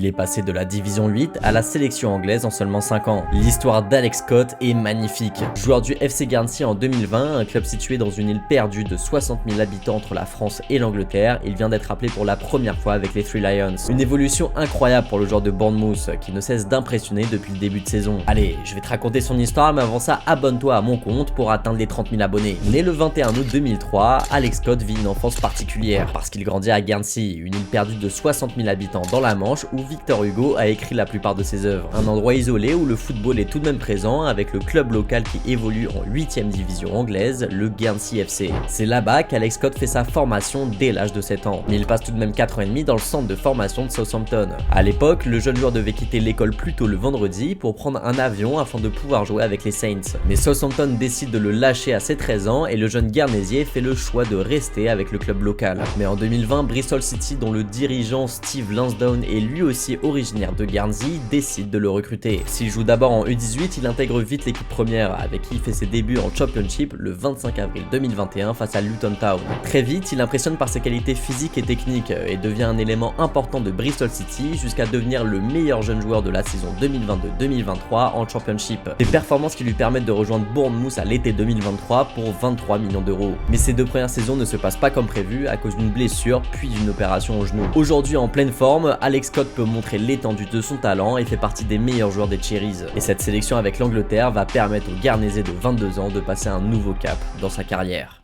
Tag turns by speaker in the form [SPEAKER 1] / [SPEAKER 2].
[SPEAKER 1] Il est passé de la division 8 à la sélection anglaise en seulement 5 ans. L'histoire d'Alex Scott est magnifique. Joueur du FC Guernsey en 2020, un club situé dans une île perdue de 60 000 habitants entre la France et l'Angleterre, il vient d'être appelé pour la première fois avec les Three Lions. Une évolution incroyable pour le joueur de Bournemouth qui ne cesse d'impressionner depuis le début de saison. Allez, je vais te raconter son histoire, mais avant ça, abonne-toi à mon compte pour atteindre les 30 000 abonnés. Né le 21 août 2003, Alex Scott vit une enfance particulière parce qu'il grandit à Guernsey, une île perdue de 60 000 habitants dans la Manche où Victor Hugo a écrit la plupart de ses œuvres. Un endroit isolé où le football est tout de même présent avec le club local qui évolue en 8ème division anglaise, le Guernsey FC. C'est là-bas qu'Alex Scott fait sa formation dès l'âge de 7 ans. Mais il passe tout de même 4 ans et demi dans le centre de formation de Southampton. À l'époque, le jeune joueur devait quitter l'école plus tôt le vendredi pour prendre un avion afin de pouvoir jouer avec les Saints. Mais Southampton décide de le lâcher à ses 13 ans et le jeune Guernesien fait le choix de rester avec le club local. Mais en 2020, Bristol City, dont le dirigeant Steve Lansdowne est lui aussi originaire de Guernsey, décide de le recruter. S'il joue d'abord en U18, il intègre vite l'équipe première avec qui il fait ses débuts en Championship le 25 avril 2021 face à Luton Town. Très vite, il impressionne par ses qualités physiques et techniques et devient un élément important de Bristol City jusqu'à devenir le meilleur jeune joueur de la saison 2022-2023 en Championship. Des performances qui lui permettent de rejoindre Bournemouth à l'été 2023 pour 23 millions d'euros. Mais ces deux premières saisons ne se passent pas comme prévu à cause d'une blessure puis d'une opération au genou. Aujourd'hui en pleine forme, Alex Scott peut montrer l'étendue de son talent et fait partie des meilleurs joueurs des Cherries. Et cette sélection avec l'Angleterre va permettre au Guernesey de 22 ans de passer un nouveau cap dans sa carrière.